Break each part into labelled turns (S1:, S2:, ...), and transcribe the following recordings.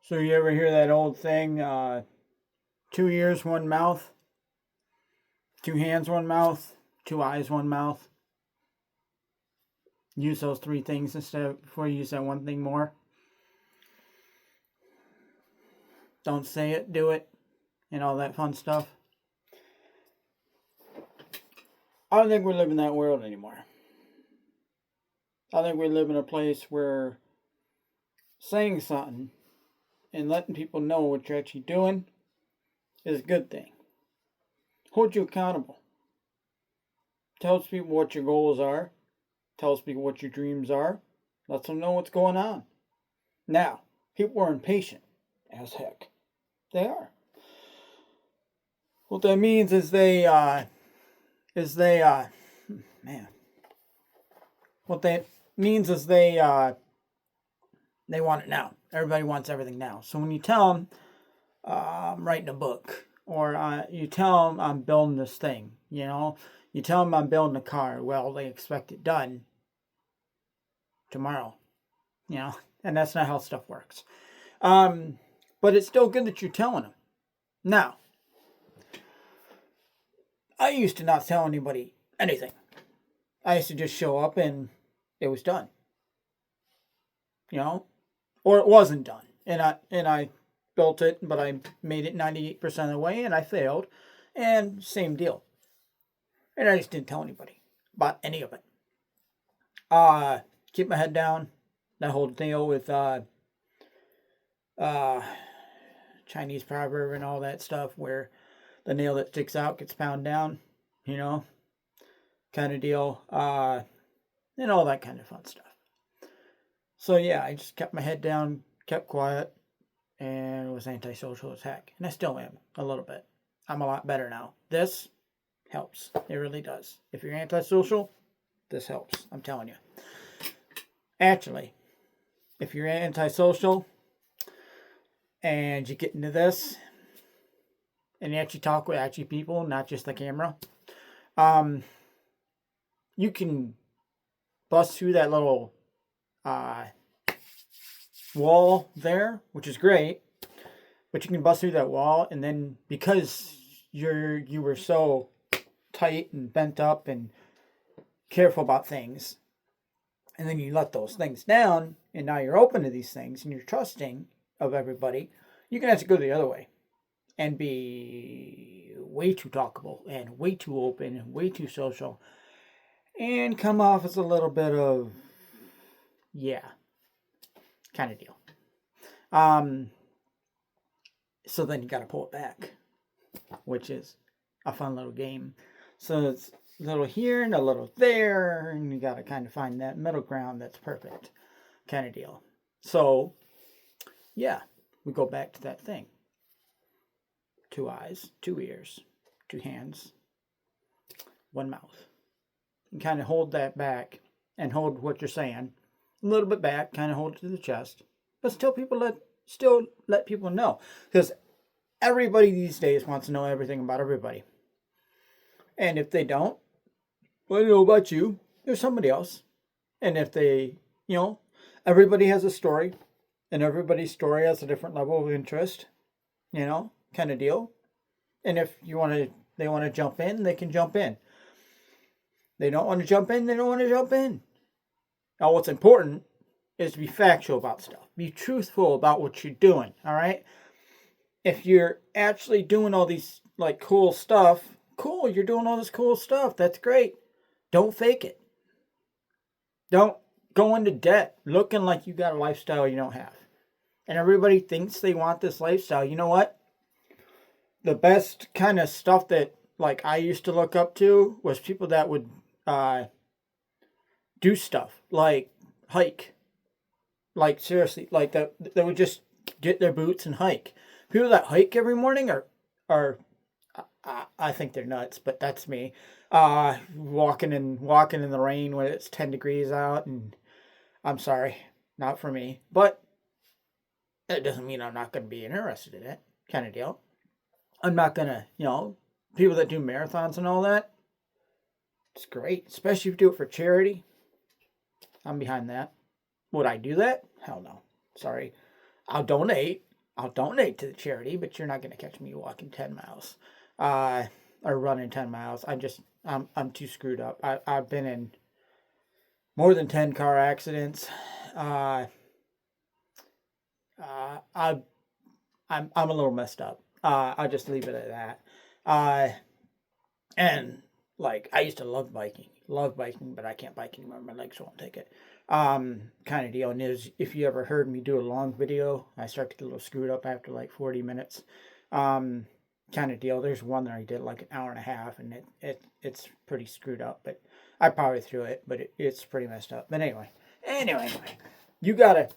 S1: So you ever hear that old thing, 2 ears, one mouth, 2 hands, one mouth, 2 eyes, one mouth? Use those 3 things instead of before you use that one thing more. Don't say it, do it, and all that fun stuff. I don't think we live in that world anymore. I think we live in a place where saying something and letting people know what you're actually doing is a good thing. Hold you accountable. Tells people what your goals are. Tells people what your dreams are. Lets them know what's going on. Now, people are impatient as heck. They are. What that means is man. What that means is they want it now. Everybody wants everything now. So when you tell them, I'm writing a book, or you tell them I'm building this thing, you tell them I'm building a car. Well, they expect it done tomorrow, and that's not how stuff works. But it's still good that you're telling them. Now, I used to not tell anybody anything. I used to just show up and it was done, or it wasn't done, and I built it, but I made it 98% of the way, and I failed, and same deal. And I just didn't tell anybody about any of it. Keep my head down. That whole deal with Chinese proverb and all that stuff, where the nail that sticks out gets pounded down, kind of deal, and all that kind of fun stuff. So yeah, I just kept my head down, kept quiet, and was antisocial as heck. And I still am, a little bit. I'm a lot better now. This helps. It really does. If you're antisocial, this helps. I'm telling you. Actually, if you're antisocial and you get into this and you actually talk with actually people, not just the camera, you can bust through that little wall there, which is great, but you can bust through that wall, and then because you were so tight and bent up and careful about things, and then you let those things down, and now you're open to these things and you're trusting of everybody, you can actually go the other way and be way too talkable and way too open and way too social and come off as a little bit of kind of deal. So then you got to pull it back, which is a fun little game. So it's a little here and a little there, and you got to kind of find that middle ground that's perfect, kind of deal. So, yeah, we go back to that thing. 2 eyes, 2 ears, 2 hands, 1 mouth. And kind of hold that back and hold what you're saying a little bit back, kind of hold it to the chest, but still let people know, because everybody these days wants to know everything about everybody. And if they don't, well, I know about you, there's somebody else. And if they, everybody has a story, and everybody's story has a different level of interest, kind of deal. And if they want to jump in, they can jump in. They don't want to jump in, they don't want to jump in. Now, what's important is to be factual about stuff. Be truthful about what you're doing, all right? If you're actually doing all these, cool stuff, cool, you're doing all this cool stuff. That's great. Don't fake it. Don't go into debt looking like you got a lifestyle you don't have. And everybody thinks they want this lifestyle. You know what? The best kind of stuff that, I used to look up to was people that would do stuff like hike, seriously, that they would just get their boots and hike. People that hike every morning are I think they're nuts, but that's me. Walking in the rain when it's 10 degrees out, and I'm sorry, not for me. But that doesn't mean I'm not going to be interested in it, kind of deal. I'm not going to, people that do marathons and all that, it's great, especially if you do it for charity. I'm behind that. Would I do that? Hell no. Sorry. I'll donate. I'll donate to the charity, but you're not going to catch me walking 10 miles or running 10 miles. I'm too screwed up. I've been in more than 10 car accidents. Uh, I'm a little messed up. I'll just leave it at that. And like I used to love biking, but I can't bike anymore. My legs won't take it. Kind of deal. And if you ever heard me do a long video, I start to get a little screwed up after like 40 minutes. Kind of deal. There's one that I did like an hour and a half, and it's pretty screwed up. But I powered through it, but it's pretty messed up. But anyway, you gotta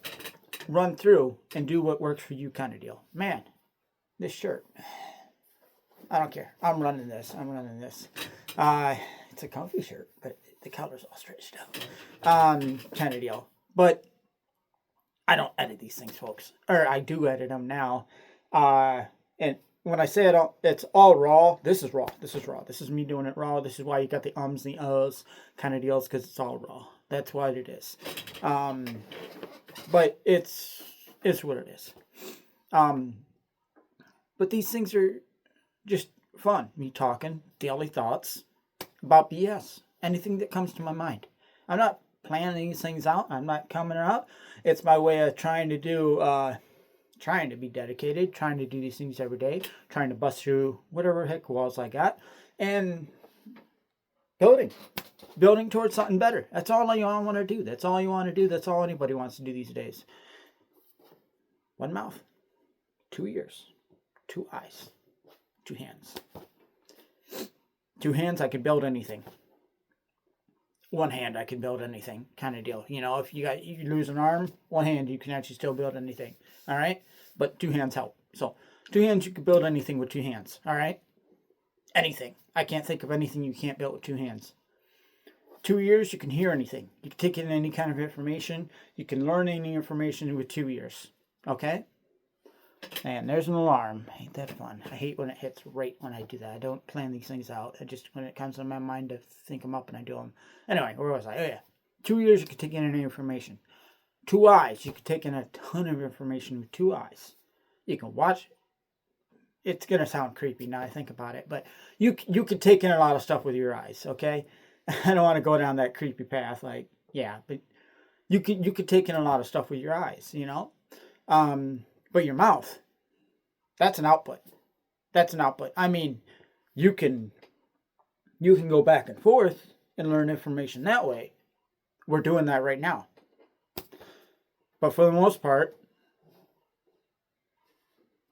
S1: run through and do what works for you, kind of deal. Man, this shirt. I don't care. I'm running this. It's a comfy shirt, but the collar's all stretched out. Kind of deal. But I don't edit these things, folks. Or I do edit them now. And when I say it's all raw, this is raw. This is me doing it raw. This is why you got the ums, the uhs kind of deals, because it's all raw. That's what it is. But it's what it is. But these things are just fun. Me talking daily thoughts about BS. Anything that comes to my mind. I'm not planning these things out. I'm not coming out. It's my way of trying to be dedicated, trying to do these things every day, trying to bust through whatever heck walls I got, and building towards something better. That's all you all want to do. That's all you want to do. That's all anybody wants to do these days. One mouth, 2 ears, 2 eyes, 2 hands. 2 hands, I could build anything. 1 hand, I can build anything, kind of deal. If you lose an arm, 1 hand, you can actually still build anything. All right, but 2 hands help. So 2 hands, you can build anything with 2 hands. All right, anything. I can't think of anything you can't build with 2 hands. 2 ears, you can hear anything. You can take in any kind of information. You can learn any information with 2 ears. Okay. And there's an alarm. Ain't that fun? I hate when it hits right when I do that. I don't plan these things out. When it comes to my mind to think them up and I do them. Anyway, where was I? Oh yeah. 2 ears, you can take in any information. 2 eyes, you can take in a ton of information with 2 eyes. You can watch. It's going to sound creepy now I think about it, but you can take in a lot of stuff with your eyes, okay? I don't want to go down that creepy path, but you could take in a lot of stuff with your eyes, but your mouth, that's an output. I mean, you can go back and forth and learn information that way. We're doing that right now. But for the most part,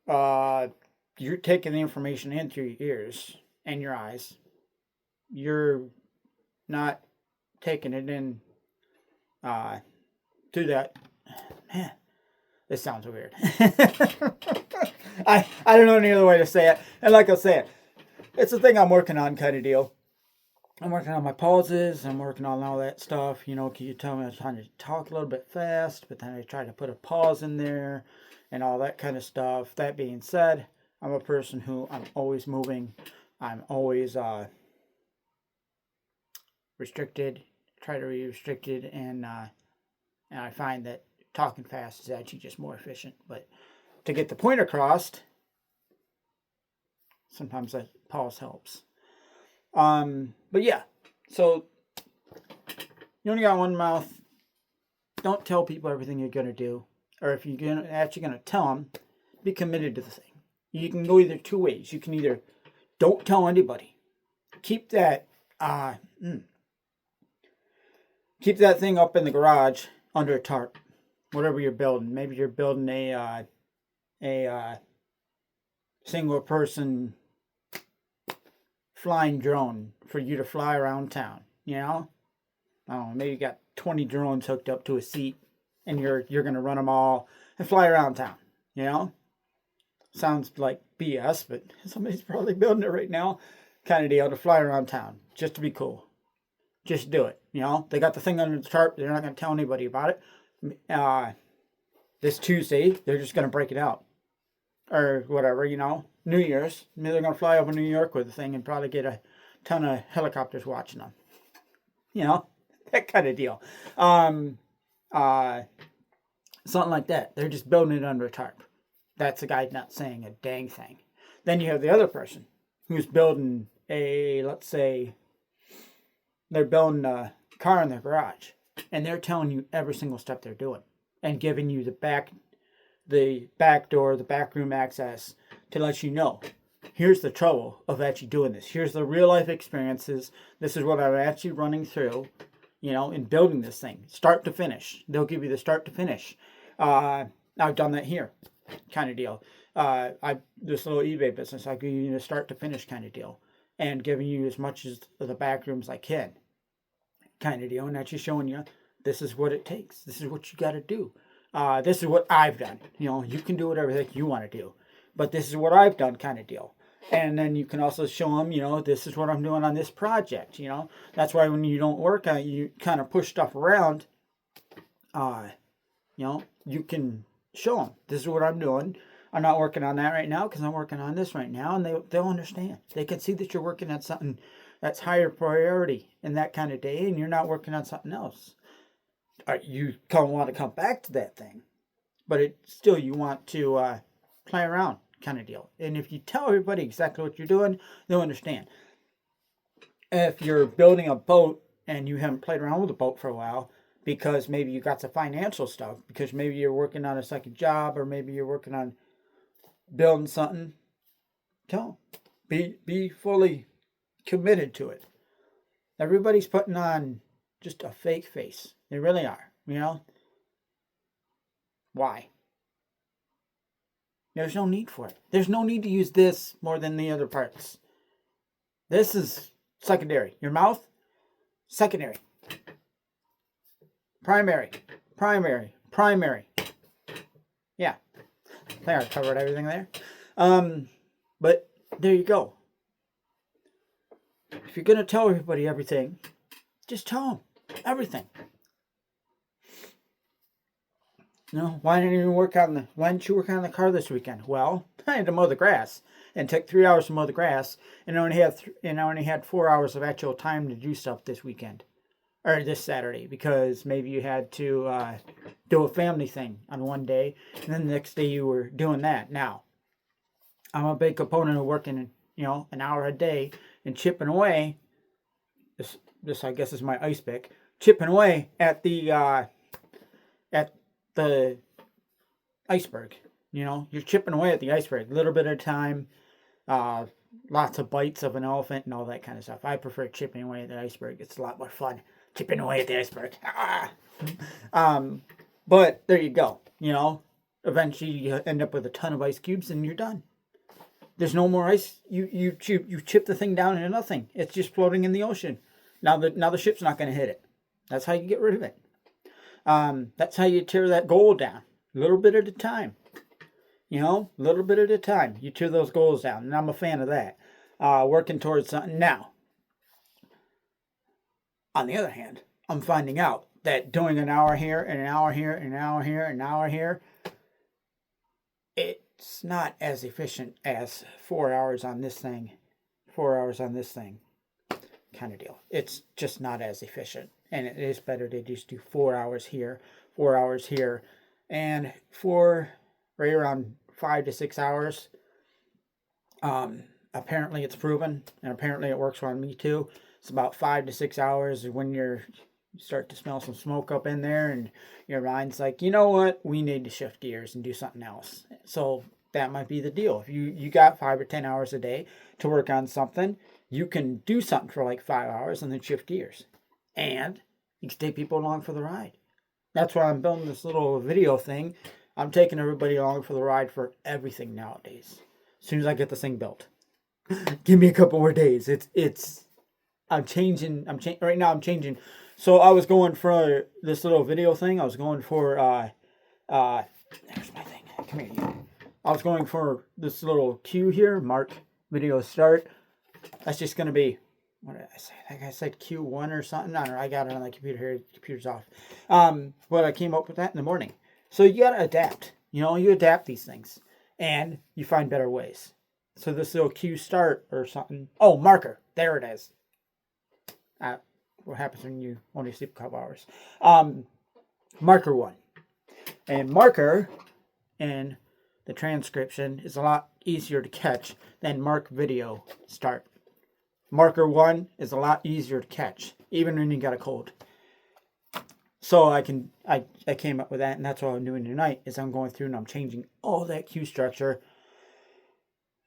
S1: you're taking the information in through your ears and your eyes. You're not taking it in through that. Man, this sounds weird. I don't know any other way to say it. And like I said, it's a thing I'm working on, kind of deal. I'm working on my pauses. I'm working on all that stuff. Can you tell me I was trying to talk a little bit fast, but then I try to put a pause in there and all that kind of stuff. That being said, I'm a person who I'm always moving. I'm always restricted. Try to be restricted, and I find that talking fast is actually just more efficient. But to get the point across, sometimes that pause helps. But yeah, so you only got 1 mouth. Don't tell people everything you're gonna do, or if you're actually gonna tell them, be committed to the thing. You can go either 2 ways. You can either don't tell anybody, keep that thing up in the garage under a tarp, whatever you're building. Maybe you're building a single person flying drone for you to fly around town. I don't know, maybe you got 20 drones hooked up to a seat and you're gonna run them all and fly around town. Sounds like BS, but somebody's probably building it right now, kind of deal, to fly around town just to be cool. Just do it. They got the thing under the tarp. They're not gonna tell anybody about it. This Tuesday they're just gonna break it out or whatever. New Year's, maybe they're gonna fly over New York with the thing and probably get a ton of helicopters watching them. That kind of deal. Something like that. They're just building it under a tarp. That's the guy not saying a dang thing. Then you have the other person who's building let's say, they're building a car in their garage, and they're telling you every single step they're doing and giving you the back door, the back room access to let you know, here's the trouble of actually doing this. Here's the real life experiences. This is what I'm actually running through, in building this thing, start to finish. They'll give you the start to finish. I've done that here, kind of deal. This little eBay business, I give you the start to finish kind of deal, and giving you as much as the back rooms I can, kind of deal, and actually showing you this is what it takes. This is what you got to do. This is what I've done. You can do whatever the heck you want to do, but this is what I've done, kind of deal. And then you can also show them, this is what I'm doing on this project. That's why when you don't work on it, you kind of push stuff around. You can show them, this is what I'm doing. I'm not working on that right now because I'm working on this right now, and they'll understand. They can see that you're working on something that's higher priority in that kind of day, and you're not working on something else. You want to come back to that thing, but still you want to play around, kind of deal. And if you tell everybody exactly what you're doing, they'll understand. If you're building a boat and you haven't played around with a boat for a while, because maybe you got some financial stuff, because maybe you're working on a second job, or maybe you're working on building something, tell them. Be fully committed to it. Everybody's putting on just a fake face. They really are, Why? There's no need for it. There's no need to use this more than the other parts. This is secondary. Your mouth, secondary. Primary. Yeah. I think I covered everything there. But there you go. If you're going to tell everybody everything, just tell them everything. Why didn't you work on the car this weekend? Well, I had to mow the grass, and it took 3 hours to mow the grass, and I only had 4 hours of actual time to do stuff this weekend, or this Saturday, because maybe you had to do a family thing on one day, and then the next day you were doing that. Now, I'm a big component of working, an hour a day and chipping away. This I guess is my ice pick. Chipping away at the iceberg. You're chipping away at the iceberg, a little bit at a time. Lots of bites of an elephant and all that kind of stuff. I prefer chipping away at the iceberg. It's a lot more fun chipping away at the iceberg. But there you go. Eventually you end up with a ton of ice cubes and you're done. There's no more ice. You chip the thing down into nothing. It's just floating in the ocean. Now the ship's not going to hit it. That's how you get rid of it. That's how you tear that goal down. A little bit at a time. Little bit at a time. You tear those goals down. And I'm a fan of that. Working towards something. Now, on the other hand, I'm finding out that doing an hour here, and an hour here, and an hour here, and an hour here, it's not as efficient as 4 hours on this thing, 4 hours on this thing, kind of deal. It's just not as efficient. And it is better to just do 4 hours here, 4 hours here, and for right around 5 to 6 hours. Apparently it's proven, and apparently it works on me too. It's about 5 to 6 hours when you start to smell some smoke up in there, and your mind's like, you know what, we need to shift gears and do something else. So that might be the deal. If you got 5 or 10 hours a day to work on something, you can do something for like 5 hours and then shift gears. And you can take people along for the ride. That's why I'm building this little video thing. I'm taking everybody along for the ride for everything nowadays. As soon as I get this thing built. Give me a couple more days. I'm changing. Right now I'm changing. So I was going for this little video thing. I was going for, there's my thing. Come here, you. I was going for this little cue here. Mark video start. That's just going to be, what did I say? I think I said Q1 or something. I don't know. I got it on the computer here. The computer's off. But I came up with that in the morning. So you got to adapt. You adapt these things. And you find better ways. So this little Q start or something. Oh, marker. There it is. What happens when you only sleep a couple hours? Marker 1. And marker in the transcription is a lot easier to catch than mark video start. Marker 1 is a lot easier to catch, even when you got a cold. So I came up with that, and that's what I'm doing tonight, is I'm going through and I'm changing all that cue structure.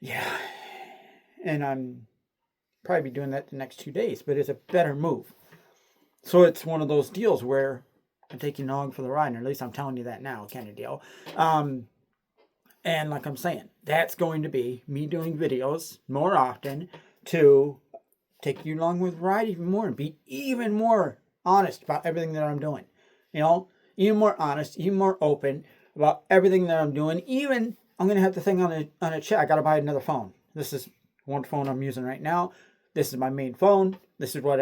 S1: Yeah. And I'm probably be doing that the next 2 days, but it's a better move. So it's one of those deals where I'm taking you along for the ride, or at least I'm telling you that now, kind of deal. And like I'm saying, that's going to be me doing videos more often to take you along with the ride even more and be even more honest about everything that I'm doing. Even more honest, even more open about everything that I'm doing. Even I'm going to have the thing on a chat. I got to buy another phone. This is one phone I'm using right now. This is my main phone. This is what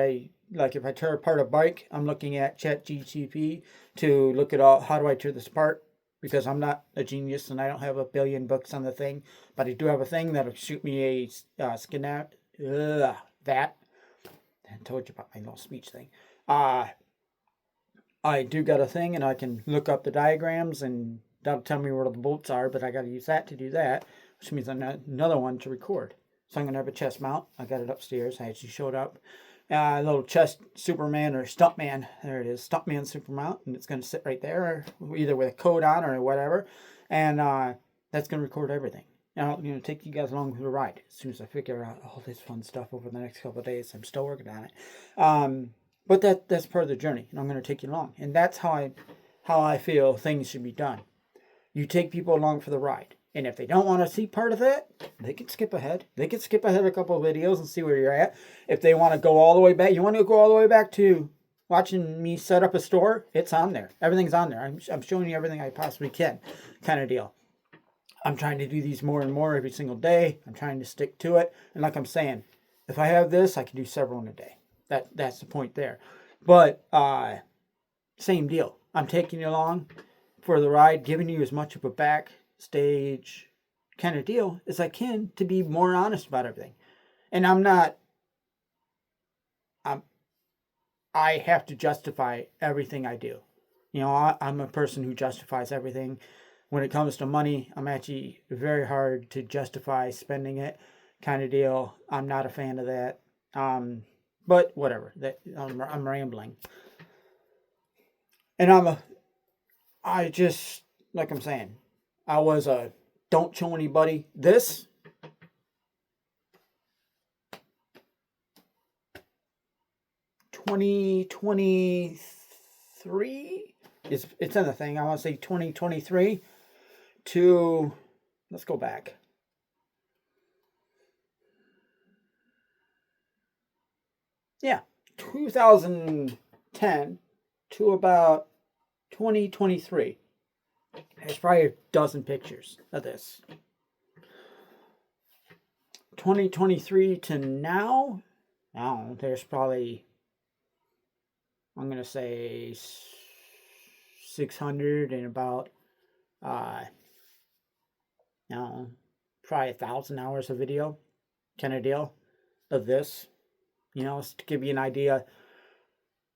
S1: like if I tear apart a bike, I'm looking at ChatGPT to look at how do I tear this apart, because I'm not a genius and I don't have a billion books on the thing, but I do have a thing that'll shoot me a schematic. That. I told you about my little speech thing. I do got a thing, and I can look up the diagrams, and that'll tell me where the bolts are, but I got to use that to do that, which means another one to record. So I'm going to have a chest mount. I got it upstairs. I actually showed up. A little chest Superman or Stuntman. There it is. Stuntman Super Mount. And it's going to sit right there, either with a code on or whatever. And that's going to record everything. And I'm going to take you guys along for the ride as soon as I figure out all this fun stuff over the next couple of days. I'm still working on it. But that's part of the journey. And I'm going to take you along. And that's how I feel things should be done. You take people along for the ride. And if they don't want to see part of that, they can skip ahead. They can skip ahead a couple of videos and see where you're at. If they want to go all the way back, you want to go all the way back to watching me set up a store, it's on there. Everything's on there. I'm showing you everything I possibly can, kind of deal. I'm trying to do these more and more every single day. I'm trying to stick to it. And like I'm saying, if I have this, I can do several in a day. That's the point there. But same deal. I'm taking you along for the ride, giving you as much of a backstage kind of deal as I can to be more honest about everything. And I have to justify everything I do. I'm a person who justifies everything. When it comes to money, I'm actually very hard to justify spending it, kind of deal. I'm not a fan of that. But whatever. I'm rambling. And I just, like I'm saying, I was a don't show anybody this. $2023 it's in the thing. I want to say 2023 to, let's go back. Yeah, 2010 to about 2023. There's probably a dozen pictures of this. 2023 to now, I don't know, there's probably, I'm going to say 600 and about, I don't know, probably 1,000 hours of video, kind of deal, of this. To give you an idea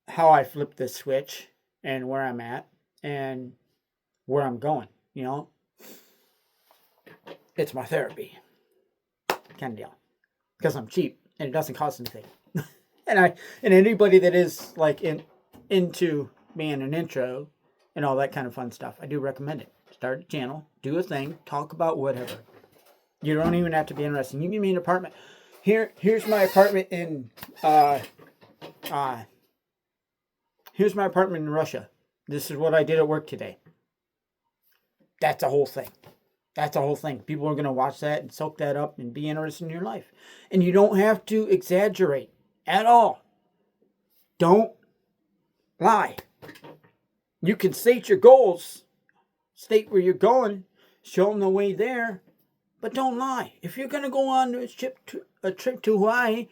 S1: how I flipped this switch and where I'm at and where I'm going, It's my therapy, kind of deal. Because I'm cheap and it doesn't cost anything. and anybody that is like into being an intro and all that kind of fun stuff, I do recommend it. Start a channel, do a thing, talk about whatever. You don't even have to be interested. You give me an apartment. Here's my apartment in here's my apartment in Russia. This is what I did at work today. That's a whole thing. That's a whole thing. People are going to watch that and soak that up and be interested in your life. And you don't have to exaggerate at all. Don't lie. You can state your goals, state where you're going, show them the way there, but don't lie. If you're going to go on a trip to Hawaii,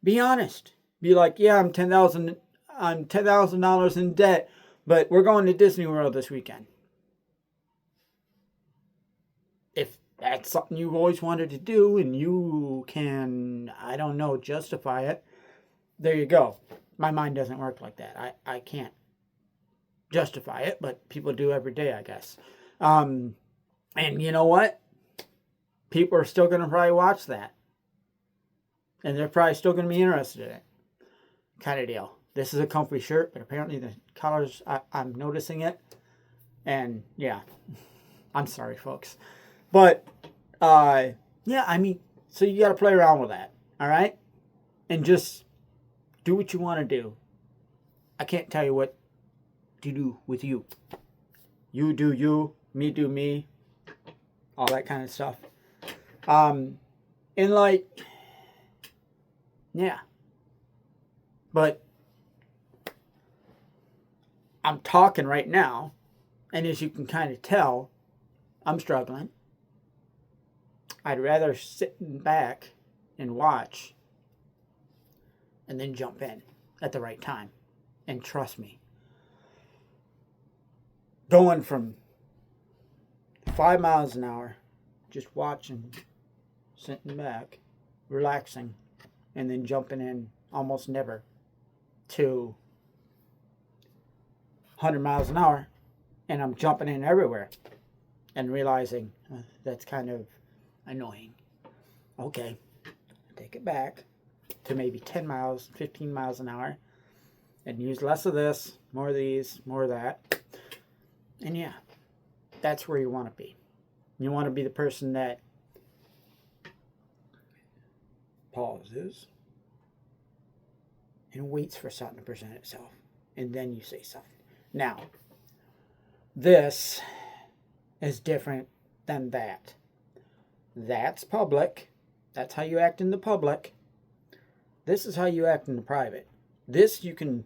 S1: be honest. Be like, yeah, I'm $10,000 in debt, but we're going to Disney World this weekend. If that's something you've always wanted to do and you can, I don't know, justify it, there you go. My mind doesn't work like that. I can't justify it, but people do every day, I guess. And you know what? People are still going to probably watch that. And they're probably still going to be interested in it. Kind of deal. This is a comfy shirt, but apparently the colors, I'm noticing it. And yeah, I'm sorry, folks. But yeah, I mean, so you got to play around with that. All right? And just do what you want to do. I can't tell you what to do with you. You do you, me do me, all that kind of stuff. And like, yeah. But I'm talking right now, and as you can kind of tell, I'm struggling. I'd rather sit back and watch and then jump in at the right time. And trust me, going from 5 miles an hour, just watching, sitting back, relaxing, and then jumping in almost never to 100 miles an hour, and I'm jumping in everywhere and realizing that's kind of annoying. Okay, take it back to maybe 10 miles, 15 miles an hour, and use less of this, more of these, more of that. And yeah, that's where you want to be. You want to be the person that pauses and waits for something to present itself, and then you say something. Now, this is different than that. That's public. That's how you act in the public. This is how you act in the private. This, you can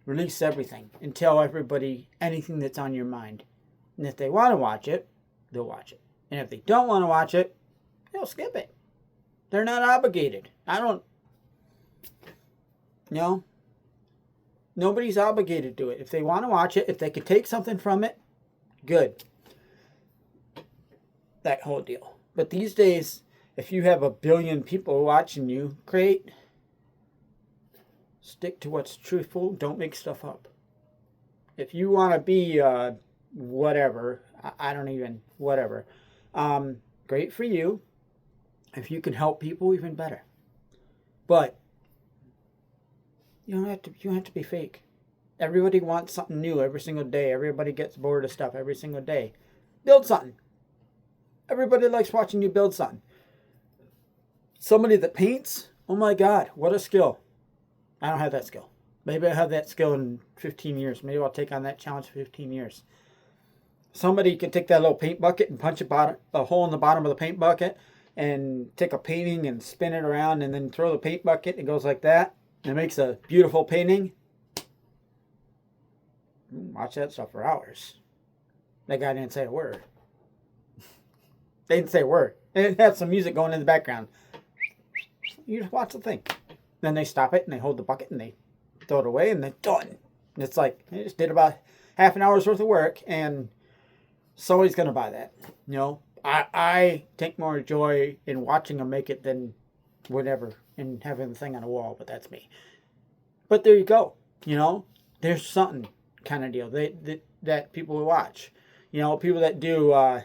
S1: release everything and tell everybody anything that's on your mind. And if they want to watch it, they'll watch it. And if they don't want to watch it, they'll skip it. They're not obligated. Nobody's obligated to it. If they want to watch it, if they could take something from it, good. That whole deal. But these days, if you have 1 billion people watching you, great. Stick to what's truthful. Don't make stuff up. If you want to be whatever, whatever. Great for you. If you can help people, even better. But you don't have to be fake. Everybody wants something new every single day. Everybody gets bored of stuff every single day. Build something. Everybody likes watching you build something. Somebody that paints, oh my God, what a skill. I don't have that skill. Maybe I'll have that skill in 15 years. Maybe I'll take on that challenge for 15 years. Somebody can take that little paint bucket and punch a hole in the bottom of the paint bucket and take a painting and spin it around and then throw the paint bucket. It goes like that. And it makes a beautiful painting. Watch that stuff for hours. That guy didn't say a word. They didn't say a word. It had some music going in the background. You just watch the thing. Then they stop it and they hold the bucket and they throw it away and they're done. And it's like, they just did about half an hour's worth of work and somebody's going to buy that. I take more joy in watching them make it than whatever in having the thing on a wall, but that's me. But there you go. There's something kind of deal that people will watch. People that do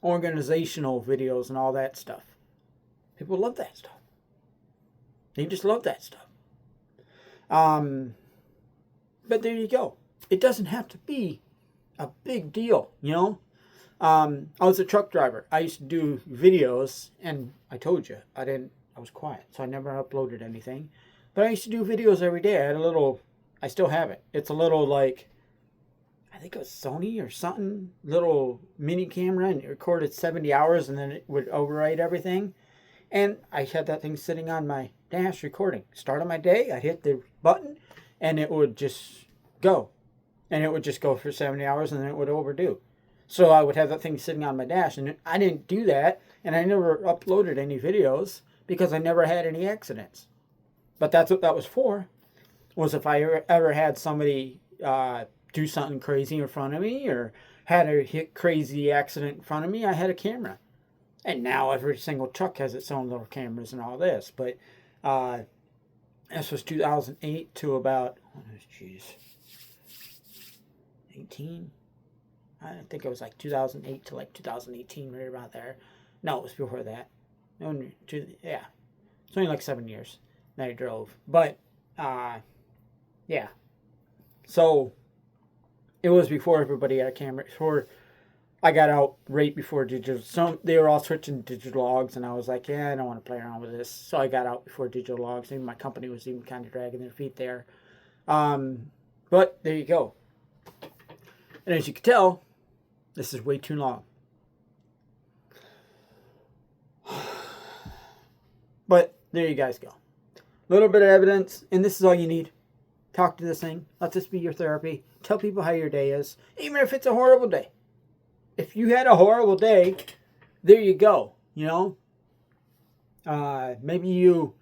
S1: organizational videos and all that stuff. People love that stuff. They just love that stuff. But there you go. It doesn't have to be a big deal, I was a truck driver. I used to do videos, and I told you, I was quiet, so I never uploaded anything. But I used to do videos every day. I still have it. It's a little like, I think it was Sony or something, little mini camera, and it recorded 70 hours, and then it would overwrite everything. And I had that thing sitting on my dash recording. Start of my day, I'd hit the button, and it would just go. And it would just go for 70 hours, and then it would overdo. So I would have that thing sitting on my dash, and I didn't do that, and I never uploaded any videos because I never had any accidents. But that's what that was for, was if I ever had somebody do something crazy in front of me or had a crazy accident in front of me, I had a camera. And now every single truck has its own little cameras and all this. But this was 2008 to about, 18? I think it was like 2008 to like 2018, right around there. No, it was before that. No, yeah, it's only like 7 years that I drove. But yeah, so it was before everybody had a camera. Before I got out right before digital. Some they were all switching to digital logs, and I was like, yeah, I don't want to play around with this. So I got out before digital logs. Even my company was even kind of dragging their feet there. But there you go. And as you can tell, this is way too long. But there you guys go. A little bit of evidence, and this is all you need. Talk to this thing. Let this be your therapy. Tell people how your day is, even if it's a horrible day. If you had a horrible day, there you go. You know, maybe you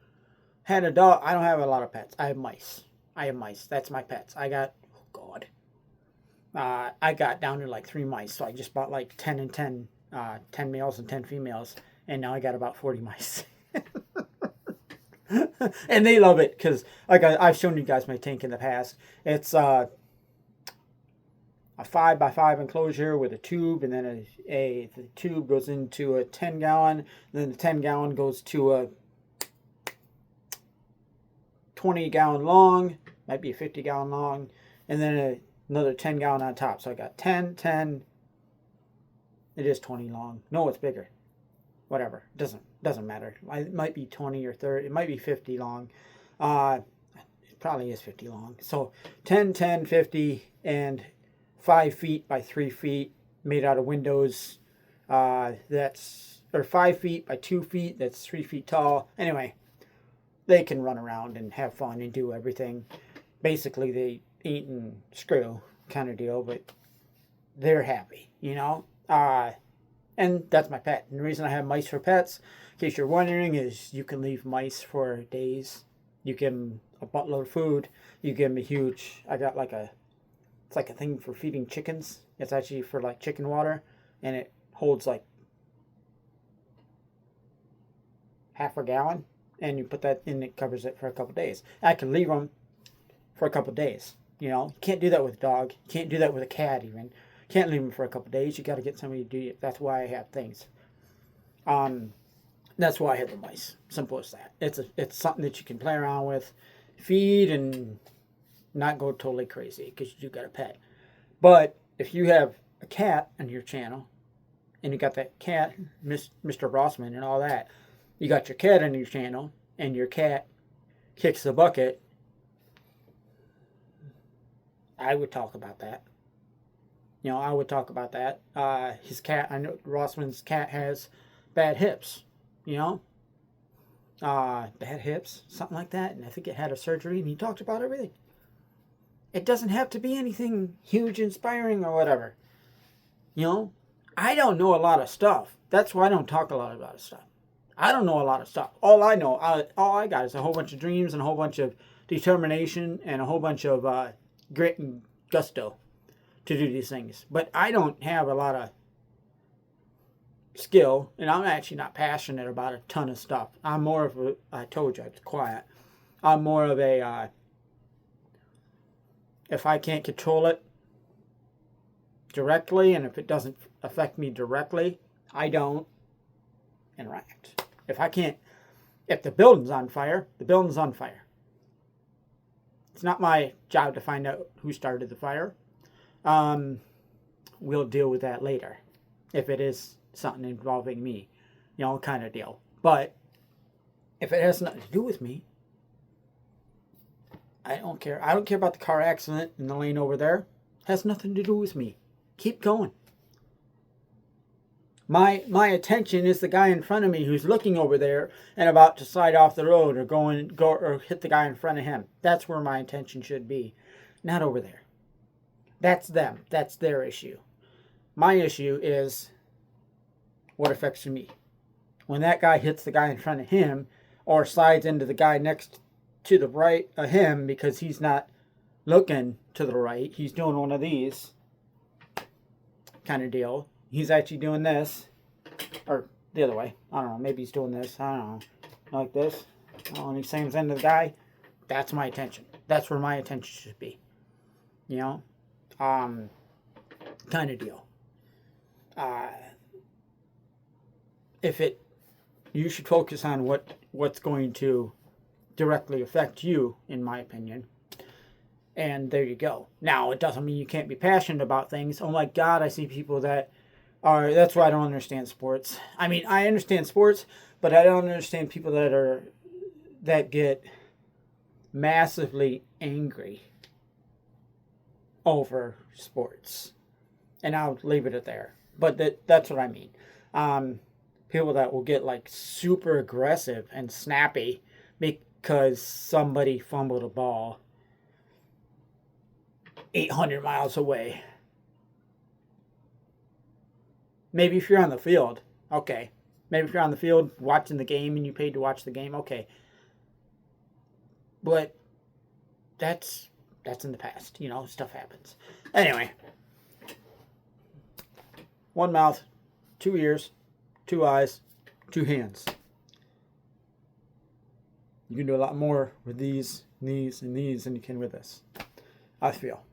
S1: had a dog. I don't have a lot of pets. I have mice. That's my pets. I got, oh God. I got down to like 3 mice, so I just bought like 10 and 10, 10 males and 10 females, and now I got about 40 mice. And they love it because, like I've shown you guys my tank in the past. It's a 5x5 enclosure with a tube, and then the tube goes into a 10-gallon, and then the 10-gallon goes to a 20-gallon long, might be a 50-gallon long, and then another 10-gallon on top. So I got 10, 10. It is 20 long. No, it's bigger. Whatever. Doesn't matter. It might be 20 or 30. It might be 50 long. It probably is 50 long. So 10, 10, 50, and 5 feet by 3 feet made out of windows. Or 5 feet by 2 feet. That's 3 feet tall. Anyway, they can run around and have fun and do everything. Basically, they eat and screw kind of deal, but they're happy, you know? And that's my pet. And the reason I have mice for pets, in case you're wondering, is you can leave mice for days. You give them a buttload of food. You give them a huge, I got like it's like a thing for feeding chickens. It's actually for like chicken water. And it holds like half a gallon. And you put that in, it covers it for a couple days. I can leave them for a couple days. You know, you can't do that with a dog. You can't do that with a cat even. Can't leave them for a couple days. You got to get somebody to do it. That's why I have things. That's why I have the mice. Simple as that. It's something that you can play around with, feed, and not go totally crazy because you do got a pet. But if you have a cat on your channel, and you got that cat, Mr. Rossman, and all that, you got your cat on your channel, and your cat kicks the bucket, I would talk about that. You know, I would talk about that. His cat, I know Rossman's cat has bad hips, you know? Bad hips, something like that. And I think it had a surgery, and he talked about everything. It doesn't have to be anything huge, inspiring, or whatever. You know? I don't know a lot of stuff. That's why I don't talk a lot about stuff. I don't know a lot of stuff. All I know, all I got is a whole bunch of dreams and a whole bunch of determination and a whole bunch of grit and gusto to do these things. But I don't have a lot of skill, and I'm actually not passionate about a ton of stuff. I'm more of a, I told you, it's quiet. I'm more of a, if I can't control it directly, and if it doesn't affect me directly, I don't interact. If the building's on fire, the building's on fire. It's not my job to find out who started the fire. We'll deal with that later. If it is something involving me, you know, kind of deal. But if it has nothing to do with me, I don't care. I don't care about the car accident in the lane over there. It has nothing to do with me. Keep going. My attention is the guy in front of me who's looking over there and about to slide off the road or or hit the guy in front of him. That's where my attention should be, not over there. That's them. That's their issue. My issue is what affects me. When that guy hits the guy in front of him or slides into the guy next to the right of him because he's not looking to the right, he's doing one of these kind of deal. He's actually doing this, or the other way. I don't know. Maybe he's doing this. I don't know. Like this. And he's saying into the guy. That's my attention. That's where my attention should be. You know? Kind of deal. Uh, if it, you should focus on what's going to directly affect you, in my opinion. And there you go. Now, it doesn't mean you can't be passionate about things. Oh my God, I see people that are, that's why I don't understand sports. I mean, I understand sports, but I don't understand people that get massively angry over sports. And I'll leave it at there. But that's what I mean. People that will get like super aggressive and snappy because somebody fumbled a ball 800 miles away. Maybe if you're on the field, okay. Maybe if you're on the field watching the game and you paid to watch the game, okay. But that's in the past. You know, stuff happens. Anyway, one mouth, 2 ears, 2 eyes, 2 hands. You can do a lot more with these, and these than you can with this, I feel.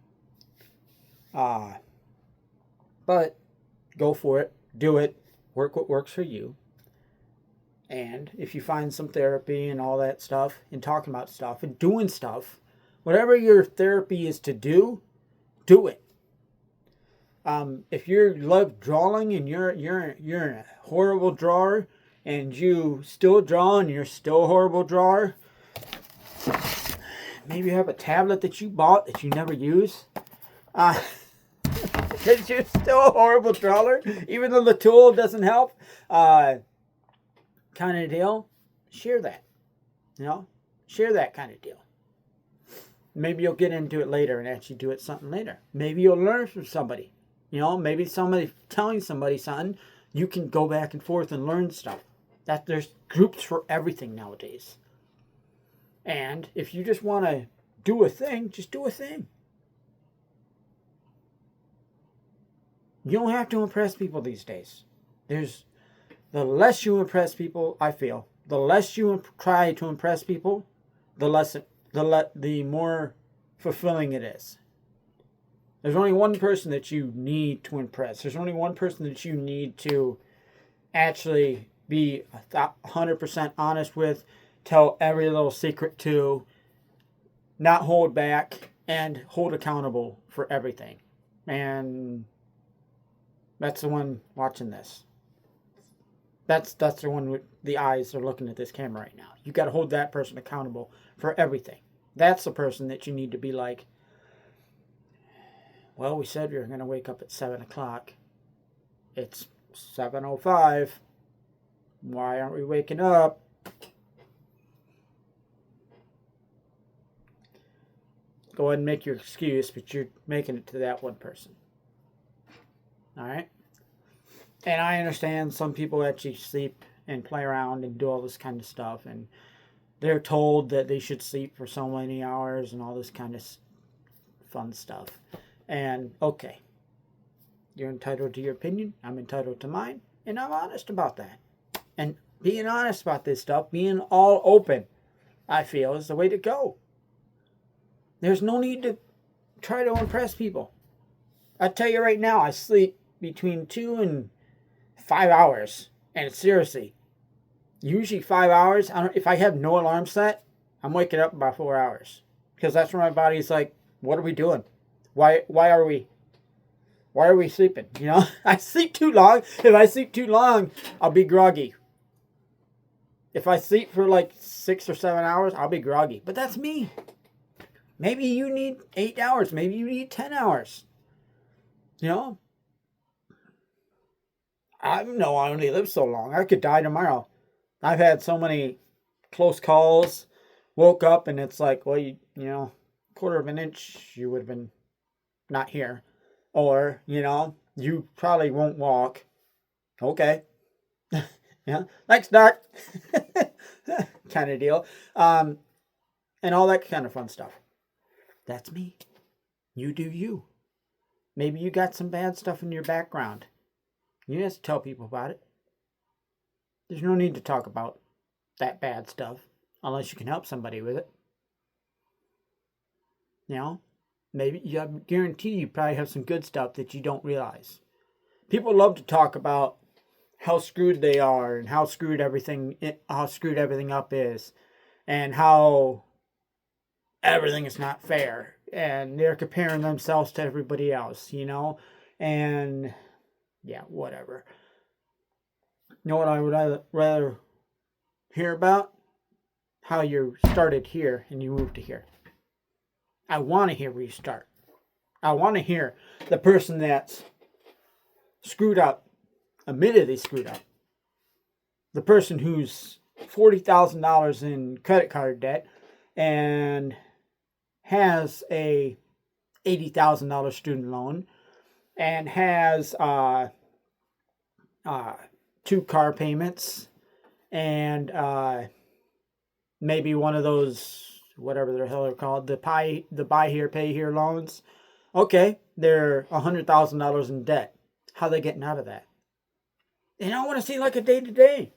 S1: But go for it. Do it. Work what works for you. And if you find some therapy and all that stuff, and talking about stuff, and doing stuff, whatever your therapy is to do, do it. If you love drawing and you're a horrible drawer, and you still draw and you're still a horrible drawer, maybe you have a tablet that you bought that you never use. Because you're still a horrible drawer, even though the tool doesn't help. Kind of deal. Share that. You know? Share that kind of deal. Maybe you'll get into it later and actually do it something later. Maybe you'll learn from somebody. You know, maybe somebody telling somebody something, you can go back and forth and learn stuff. That there's groups for everything nowadays. And if you just want to do a thing, just do a thing. You don't have to impress people these days. The less you impress people, I feel, the less you try to impress people, the more fulfilling it is. There's only one person that you need to impress. There's only one person that you need to actually be 100% honest with, tell every little secret to, not hold back, and hold accountable for everything. And that's the one watching this. That's the one with the eyes are looking at this camera right now. You got to hold that person accountable for everything. That's the person that you need to be like, well, we said we were going to wake up at 7 o'clock. It's 7:05. Why aren't we waking up? Go ahead and make your excuse, but you're making it to that one person. All right? And I understand some people actually sleep and play around and do all this kind of stuff. And they're told that they should sleep for so many hours and all this kind of fun stuff. And okay, you're entitled to your opinion. I'm entitled to mine. And I'm honest about that. And being honest about this stuff, being all open, I feel, is the way to go. There's no need to try to impress people. I tell you right now, I sleep between 2 and 5 hours. And seriously, usually 5 hours. If I have no alarm set, I'm waking up about 4 hours. Because that's where my body's like, what are we doing? Why are we sleeping? You know, I sleep too long. If I sleep too long, I'll be groggy. If I sleep for like 6 or 7 hours, I'll be groggy. But that's me. Maybe you need 8 hours. Maybe you need 10 hours. You know? I only live so long. I could die tomorrow. I've had so many close calls. Woke up and it's like, well, you know, quarter of an inch, you would have been not here. Or, you know, you probably won't walk. Okay. Yeah. Thanks, Doc. Kind of deal. And all that kind of fun stuff. That's me. You do you. Maybe you got some bad stuff in your background. You don't have to tell people about it. There's no need to talk about that bad stuff unless you can help somebody with it. You know, maybe I guarantee you probably have some good stuff that you don't realize. People love to talk about how screwed they are and how screwed everything up is, and how everything is not fair, and they're comparing themselves to everybody else, and yeah, whatever. You know what I would rather hear about? How you started here and you moved to here. I want to hear where you start. I want to hear the person that's screwed up, admitted they screwed up. The person who's $40,000 in credit card debt and has a $80,000 student loan and has 2 car payments and maybe one of those, whatever the hell they're called, the buy here, pay here loans. Okay, they're $100,000 in debt. How are they getting out of that? And I want to see like a day to day.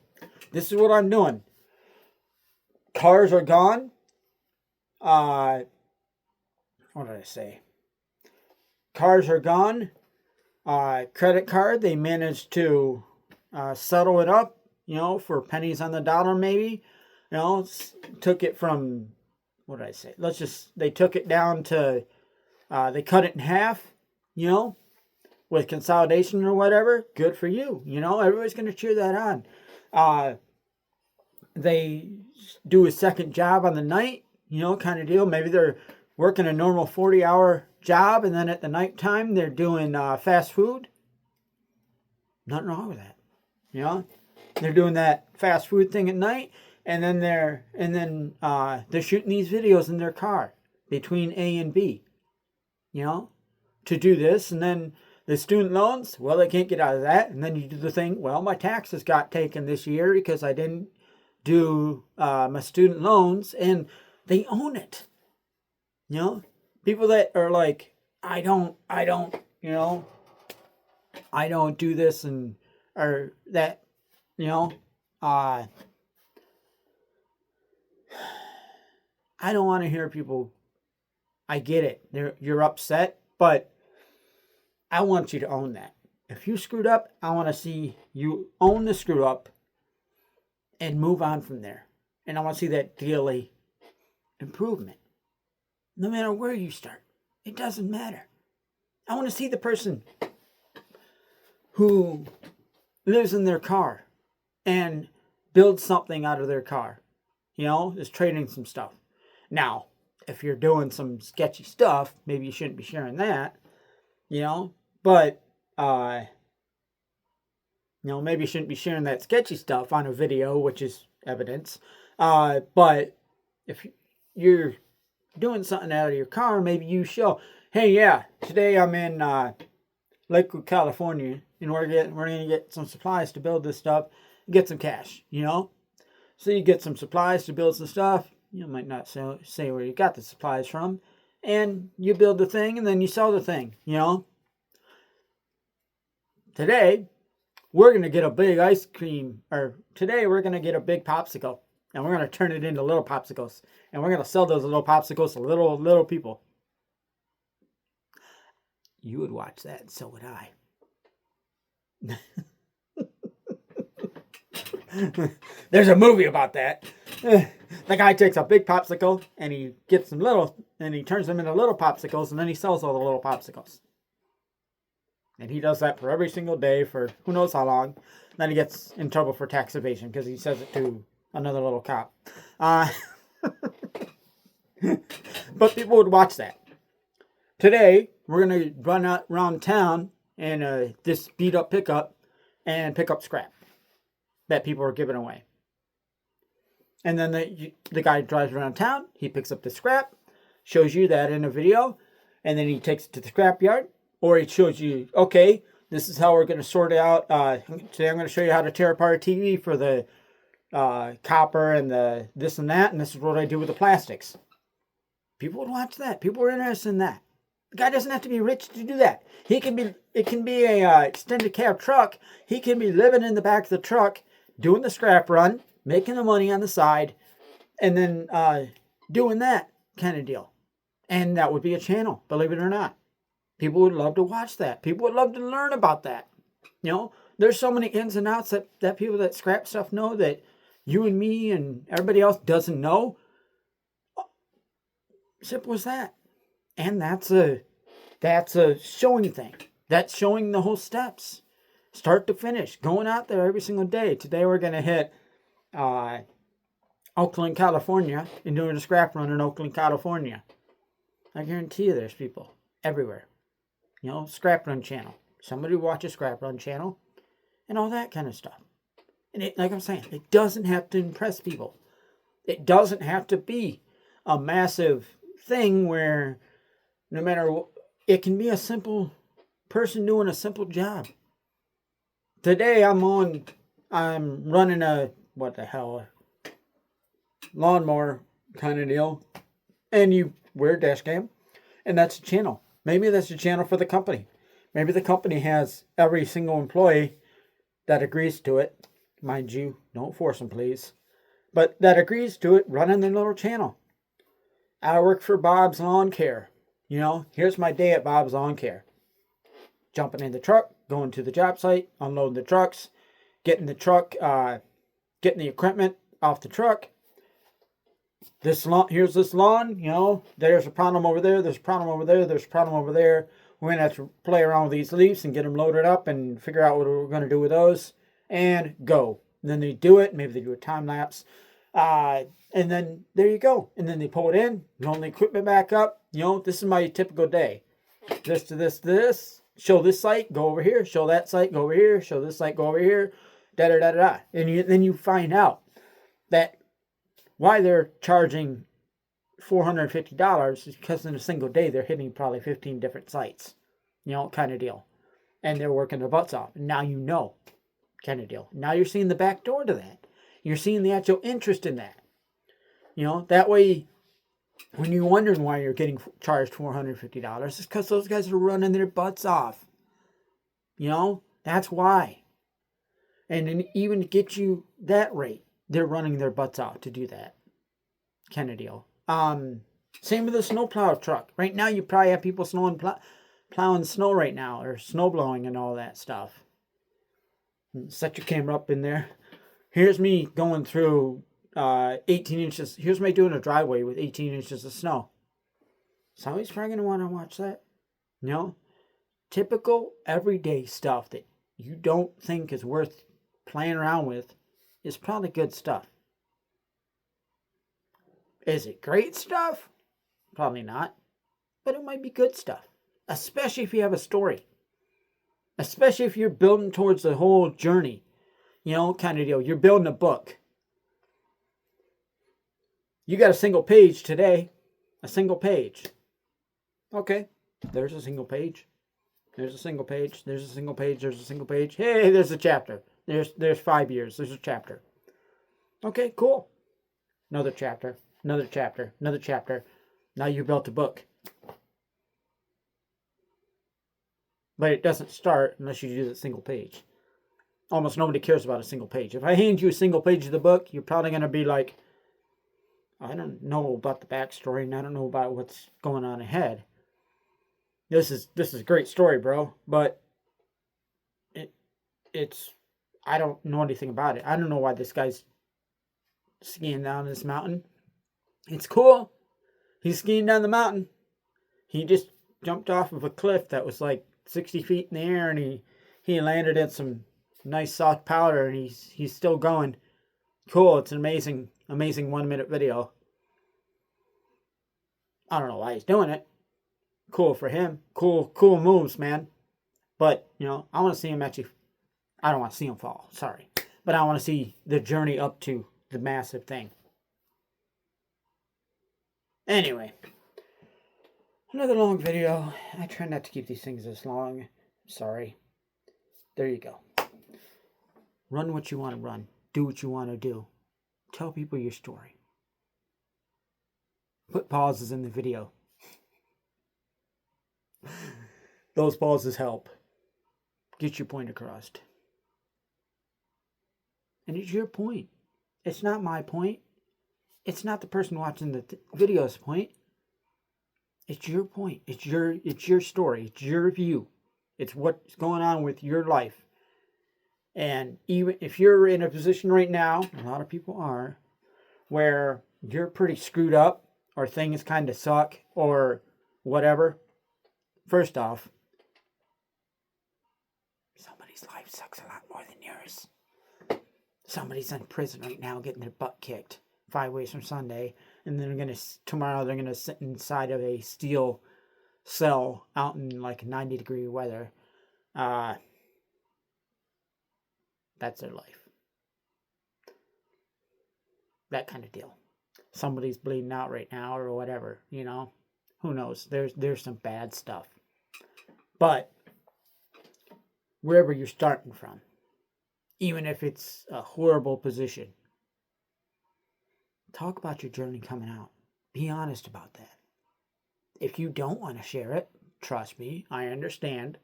S1: This is what I'm doing. Cars are gone. What did I say? Cars are gone. Credit card, they managed to settle it up, for pennies on the dollar maybe. Took it from, what did I say? They took it down to, they cut it in half, with consolidation or whatever. Good for you. Everybody's going to cheer that on. They do a second job on the night, kind of deal. Maybe they're working a normal 40-hour job, and then at the nighttime they're doing fast food. Nothing wrong with that. They're doing that fast food thing at night, and then they're shooting these videos in their car between A and B. To do this, and then the student loans, well, they can't get out of that. And then you do the thing, well, my taxes got taken this year because I didn't do my student loans, and they own it. People that are like, I don't do this, and or that, I don't want to hear people. I get it. You're upset, but I want you to own that. If you screwed up, I want to see you own the screw up and move on from there. And I want to see that daily improvement. No matter where you start, it doesn't matter. I want to see the person who lives in their car and builds something out of their car. Is trading some stuff. Now, if you're doing some sketchy stuff, maybe you shouldn't be sharing that. But maybe you shouldn't be sharing that sketchy stuff on a video, which is evidence. But if you're doing something out of your car, maybe you show, hey, yeah, today I'm in Lakewood, California, and we're gonna get some supplies to build this stuff, and get some cash. So you get some supplies to build some stuff. You might not say where you got the supplies from, and you build the thing, and then you sell the thing. Today, we're going to get a big ice cream, or today we're going to get a big popsicle, and we're going to turn it into little popsicles, and we're going to sell those little popsicles to little people. You would watch that, and so would I. There's a movie about that. The guy takes a big popsicle, and he gets them little, and he turns them into little popsicles, and then he sells all the little popsicles. And he does that for every single day for who knows how long. Then he gets in trouble for tax evasion because he says it to another little cop. But people would watch that. Today, we're going to run out around town in this beat up pickup and pick up scrap that people are giving away. And then the guy drives around town. He picks up the scrap, shows you that in a video, and then he takes it to the scrap yard. Or he shows you, okay, this is how we're going to sort it out. Today I'm going to show you how to tear apart a TV for the copper and the this and that. And this is what I do with the plastics. People would watch that. People are interested in that. The guy doesn't have to be rich to do that. It can be a extended cab truck. He can be living in the back of the truck, doing the scrap run, making the money on the side, and then doing that kind of deal. And that would be a channel, believe it or not. People would love to watch that. People would love to learn about that. You know, there's so many ins and outs that people that scrap stuff know that you and me and everybody else doesn't know. Simple as that. And that's a showing thing. That's showing the whole steps. Start to finish. Going out there every single day. Today we're going to hit Oakland, California, and doing a scrap run in Oakland, California. I guarantee you there's people everywhere. You know, scrap run channel. Somebody watches scrap run channel and all that kind of stuff. And it, like I'm saying, it doesn't have to impress people. It doesn't have to be a massive thing where no matter what, it can be a simple person doing a simple job. Today I'm running a, what the hell, lawnmower kind of deal. And you wear a dash cam. And that's a channel. Maybe that's a channel for the company. Maybe the company has every single employee that agrees to it. Mind you, don't force them, please. But that agrees to it running their little channel. I work for Bob's Lawn Care. You know, here's my day at Bob's Lawn Care. Jumping in the truck, going to the job site, unloading the trucks, getting the truck, getting the equipment off the truck. This lawn, here's this lawn, you know, there's a problem over there, there's a problem over there, there's a problem over there. We're going to have to play around with these leaves and get them loaded up and figure out what we're going to do with those. And go. And then they do it. Maybe they do a time lapse. And then there you go. And then they pull it in, load the equipment back up. You know, this is my typical day. This to this to this. Show this site, go over here. Show that site, go over here. Show this site, go over here. Da-da-da-da-da. And then you find out that why they're charging $450 is because in a single day they're hitting probably 15 different sites. You know, kind of deal. And they're working their butts off. And now you know. Kind of deal. Now you're seeing the back door to that. You're seeing the actual interest in that. You know, that way, when you're wondering why you're getting charged $450, it's because those guys are running their butts off. You know, that's why. And then even to get you that rate, they're running their butts off to do that. Kind of deal. Same with the snowplow truck. Right now, you probably have people plowing snow right now, or snow blowing and all that stuff. Set your camera up in there. Here's me going through 18 inches. Here's me doing a driveway with 18 inches of snow. Somebody's probably going to want to watch that. You know? Typical everyday stuff that you don't think is worth playing around with is probably good stuff. Is it great stuff? Probably not. But it might be good stuff. Especially if you have a story. Especially if you're building towards the whole journey. You know, kind of deal. You're building a book. You got a single page today. A single page. Okay. There's a single page. There's a single page. There's a single page. There's a single page. Hey, there's a chapter. There's 5 years. There's a chapter. Okay, cool. Another chapter. Another chapter. Another chapter. Now you built a book. But it doesn't start unless you do the single page. Almost nobody cares about a single page. If I hand you a single page of the book, you're probably going to be like, I don't know about the backstory and I don't know about what's going on ahead. This is a great story, bro. But it's I don't know anything about it. I don't know why this guy's skiing down this mountain. It's cool. He's skiing down the mountain. He just jumped off of a cliff that was like 60 feet in the air, and he landed in some nice soft powder, and he's still going. Cool. It's an amazing 1 minute video. I don't know why he's doing it. Cool for him. Cool moves, man. But, you know, I want to see him actually. I don't want to see him fall. Sorry. But I want to see the journey up to the massive thing. Anyway. Another long video. I try not to keep these things this long. Sorry. There you go. Run what you want to run. Do what you want to do. Tell people your story. Put pauses in the video. Those pauses help. Get your point across. And it's your point. It's not my point. It's not the person watching the video's point. It's your point. It's your story. It's your view. It's what's going on with your life. And even if you're in a position right now, a lot of people are, where you're pretty screwed up or things kind of suck or whatever, first off, somebody's life sucks a lot more than yours. Somebody's in prison right now getting their butt kicked 5 ways from Sunday, and then tomorrow they're gonna sit inside of a steel cell out in like 90-degree weather. That's their life. That kind of deal. Somebody's bleeding out right now or whatever, you know. Who knows? There's some bad stuff. But wherever you're starting from, even if it's a horrible position, talk about your journey coming out. Be honest about that. If you don't want to share it, trust me, I understand.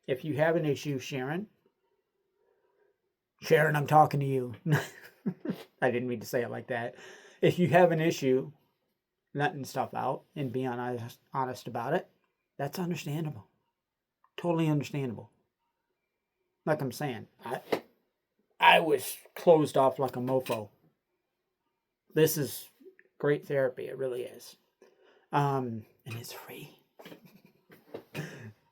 S1: If you have an issue, Sharon, I'm talking to you. I didn't mean to say it like that. If you have an issue, letting stuff out and being honest about it, that's understandable. Totally understandable. Like I'm saying, I was closed off like a mofo. This is great therapy. It really is. And it's free.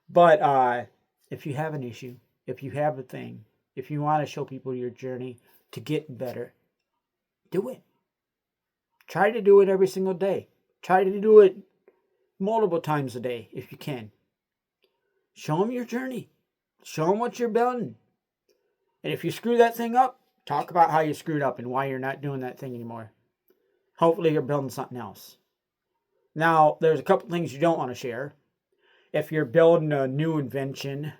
S1: But if you have an issue, if you have a thing, if you want to show people your journey to get better, do it. Try to do it every single day. Try to do it multiple times a day if you can. Show them your journey. Show them what you're building. And if you screw that thing up, talk about how you screwed up and why you're not doing that thing anymore. Hopefully you're building something else. Now, there's a couple things you don't want to share. If you're building a new invention,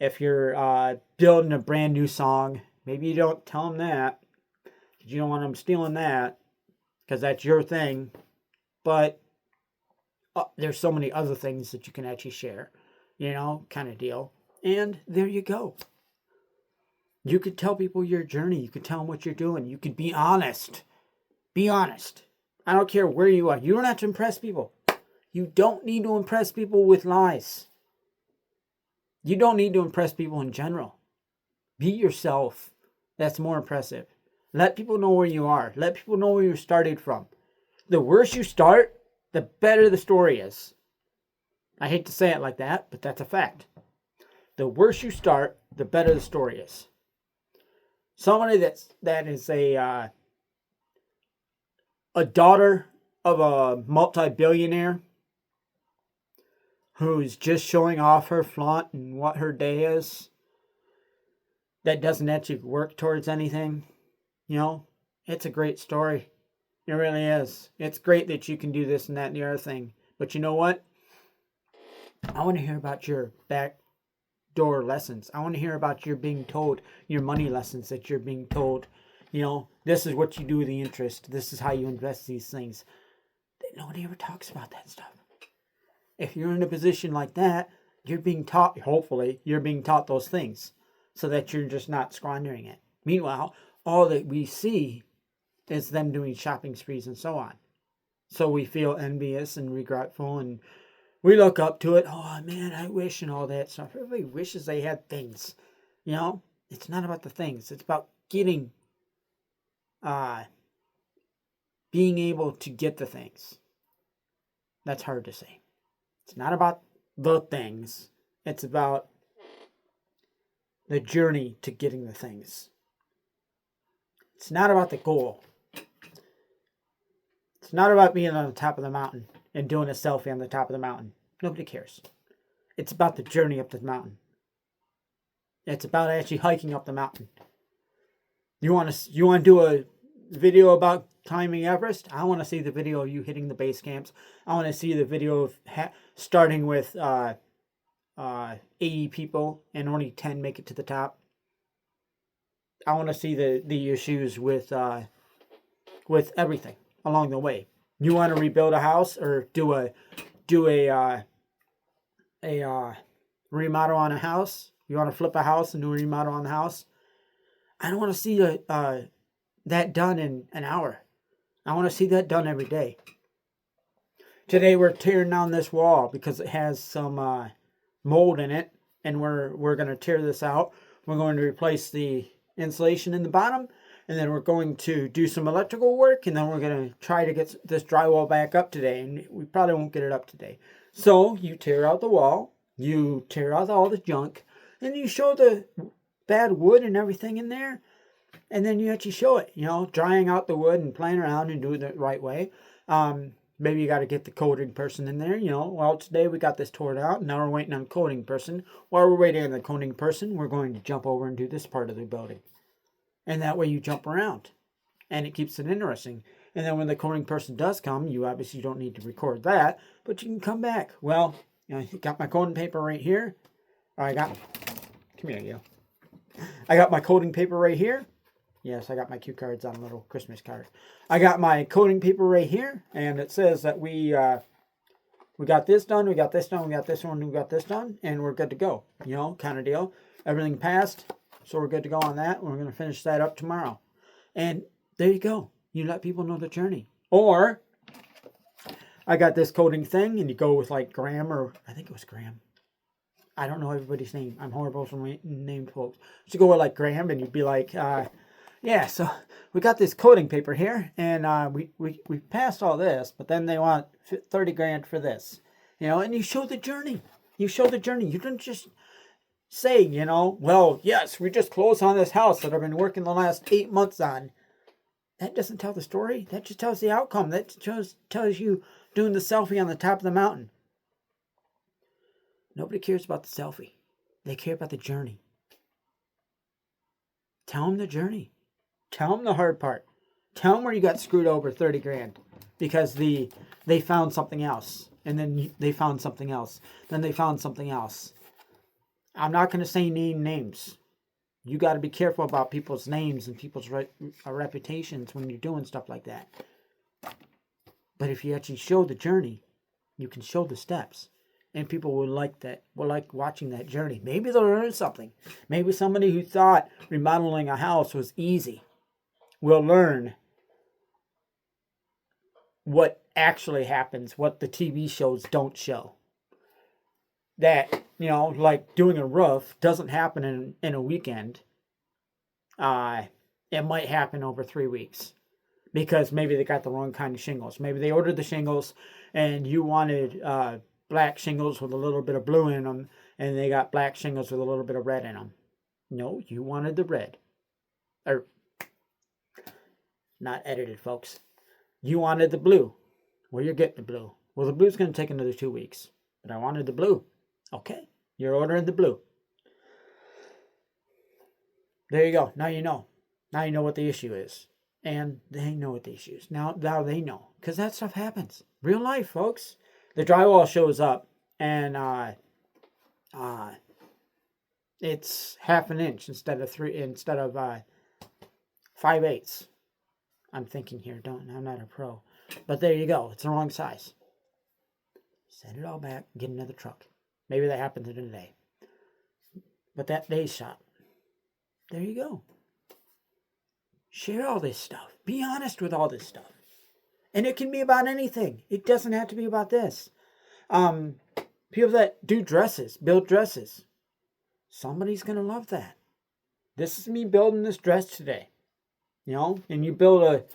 S1: if you're building a brand new song, maybe you don't tell them that. You don't want them stealing that because that's your thing. But there's so many other things that you can actually share, you know, kind of deal. And there you go. You could tell people your journey. You could tell them what you're doing. You could be honest. Be honest. I don't care where you are. You don't have to impress people. You don't need to impress people with lies. You don't need to impress people in general. Be yourself. That's more impressive. Let people know where you are. Let people know where you started from. The worse you start, the better the story is. I hate to say it like that, but that's a fact. The worse you start, the better the story is. Somebody that is a daughter of a multi-billionaire who's just showing off her flaunt and what her day is, that doesn't actually work towards anything, you know, it's a great story. It really is. It's great that you can do this and that and the other thing. But you know what? I want to hear about your backdoor lessons. I want to hear about your being told, your money lessons that you're being told. You know, this is what you do with the interest. This is how you invest these things. Nobody ever talks about that stuff. If you're in a position like that, you're being taught, hopefully, you're being taught those things so that you're just not squandering it. Meanwhile, all that we see is them doing shopping sprees and so on. So we feel envious and regretful and we look up to it. Oh man, I wish and all that stuff. Everybody wishes they had things. You know, it's not about the things. It's about getting, being able to get the things. That's hard to say. It's not about the things. It's about the journey to getting the things. It's not about the goal. It's not about being on the top of the mountain and doing a selfie on the top of the mountain. Nobody cares. It's about the journey up the mountain. It's about actually hiking up the mountain. You want to do a video about climbing Everest? I want to see the video of you hitting the base camps. I want to see the video of starting with 80 people and only 10 make it to the top. I want to see the issues with everything along the way. You want to rebuild a house or do a remodel on a house? You want to flip a house and do a remodel on the house? I don't want to see that done in an hour. I want to see that done every day. Today we're tearing down this wall because it has some mold in it, and we're going to tear this out, We're going to replace the insulation in the bottom, and then we're going to do some electrical work, and then we're going to try to get this drywall back up today, and we probably won't get it up today. So you tear out the wall, you tear out all the junk, and you show the bad wood and everything in there, and then you actually show it, drying out the wood and playing around and doing it the right way. Maybe you got to get the coating person in there, well, today we got this torn out, and now we're waiting on the coating person. While we're waiting on the coating person, we're going to jump over and do this part of the building. And that way you jump around, and it keeps it interesting. And then when the coating person does come, you obviously don't need to record that, but you can come back. Well, I got my coating paper right here. Come here, you. I got my coating paper right here. Yes, I got my cue cards on a little Christmas card. I got my coating paper right here, and it says that we got this done, we got this done, we got this one, we got this done, and we're good to go. Kind of deal. Everything passed, so we're good to go on that. We're going to finish that up tomorrow. And there you go. You let people know the journey. Or I got this coating thing, and you go with like Graham, or I think it was Graham. I don't know everybody's name. I'm horrible for named folks. So you go with like Graham, and you'd be like, yeah, so we got this coating paper here, and we passed all this, but then they want 30 grand for this, and you show the journey. You show the journey. You don't just say, well, yes, we just closed on this house that I've been working the last 8 months on. That doesn't tell the story. That just tells the outcome. That tells you doing the selfie on the top of the mountain. Nobody cares about the selfie. They care about the journey. Tell them the journey. Tell them the hard part. Tell them where you got screwed over 30 grand because they found something else. And then they found something else. Then they found something else. I'm not going to say names. You got to be careful about people's names and people's reputations when you're doing stuff like that. But if you actually show the journey, you can show the steps. And people will like that, will like watching that journey. Maybe they'll learn something. Maybe somebody who thought remodeling a house was easy will learn what actually happens, what the TV shows don't show. That, like doing a roof doesn't happen in a weekend. It might happen over 3 weeks. Because maybe they got the wrong kind of shingles. Maybe they ordered the shingles and you wanted black shingles with a little bit of blue in them, and they got black shingles with a little bit of red in them. No, you wanted the red. Not edited, folks. You wanted the blue. Well, you're getting the blue. Well, the blue's going to take another 2 weeks. But I wanted the blue. Okay, you're ordering the blue. There you go. Now you know. Now you know what the issue is. And they know what the issue is. Now they know. Because that stuff happens. Real life, folks. The drywall shows up, and it's 1/2 inch instead of 5/8. I'm thinking here, I'm not a pro. But there you go. It's the wrong size. Set it all back, get another truck. Maybe that happens in a day. But that day's shot. There you go. Share all this stuff. Be honest with all this stuff. And it can be about anything. It doesn't have to be about this. People that do dresses, build dresses. Somebody's going to love that. This is me building this dress today. And you build a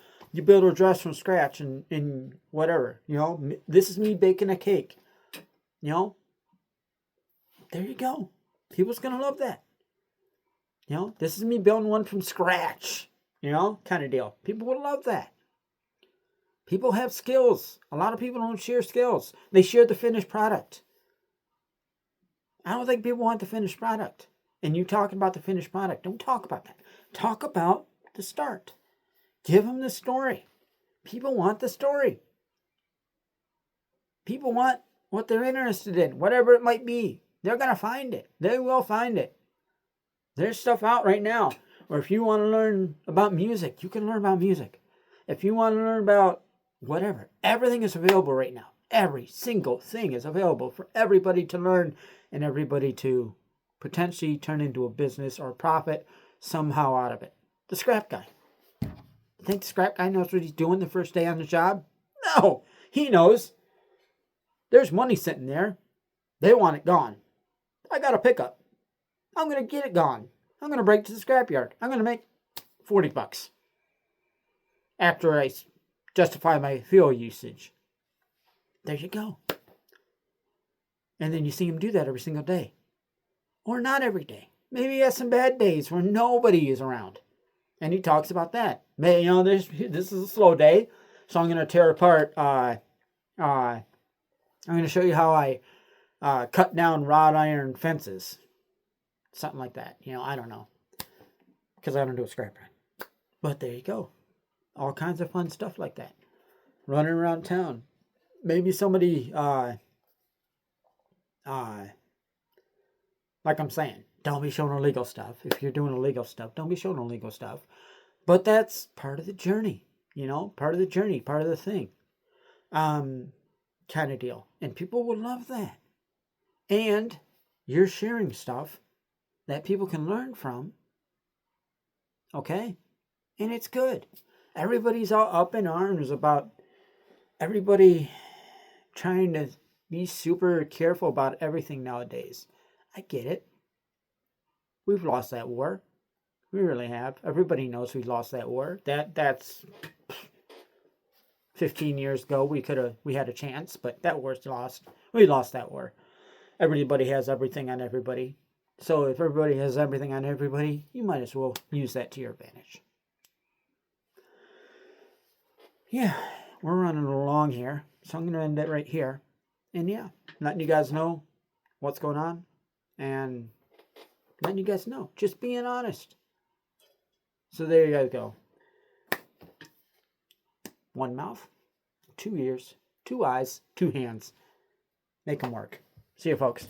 S1: dress from scratch and whatever. This is me baking a cake. There you go. People's going to love that. This is me building one from scratch. Kind of deal. People would love that. People have skills. A lot of people don't share skills. They share the finished product. I don't think people want the finished product. And you talking about the finished product. Don't talk about that. Talk about the start. Give them the story. People want the story. People want what they're interested in. Whatever it might be. They're going to find it. They will find it. There's stuff out right now. Or if you want to learn about music, you can learn about music. If you want to learn about whatever, everything is available right now. Every single thing is available for everybody to learn and everybody to potentially turn into a business or profit somehow out of it. The scrap guy. You think the scrap guy knows what he's doing the first day on the job? No, he knows. There's money sitting there. They want it gone. I got a pickup. I'm going to get it gone. I'm going to break to the scrapyard. I'm going to make $40 after I justify my fuel usage. There you go. And then you see him do that every single day. Or not every day. Maybe he has some bad days where nobody is around. And he talks about that. This is a slow day, so I'm going to tear apart. I'm going to show you how I cut down wrought iron fences. Something like that. I don't know. Because I don't do a scrap run. But there you go. All kinds of fun stuff like that. Running around town. Maybe somebody, like I'm saying, don't be showing illegal stuff. If you're doing illegal stuff, don't be showing illegal stuff. But that's part of the journey, part of the journey, part of the thing, kind of deal. And people will love that. And you're sharing stuff that people can learn from. Okay? And it's good. Everybody's all up in arms about everybody trying to be super careful about everything nowadays. I get it. We've lost that war. We really have. Everybody knows we lost that war. That's 15 years ago. We had a chance, but that war's lost. We lost that war. Everybody has everything on everybody. So if everybody has everything on everybody, you might as well use that to your advantage. Yeah, we're running along here. So I'm going to end it right here. And yeah, letting you guys know what's going on. And letting you guys know. Just being honest. So there you guys go. 1 mouth, 2 ears, 2 eyes, 2 hands. Make them work. See you, folks.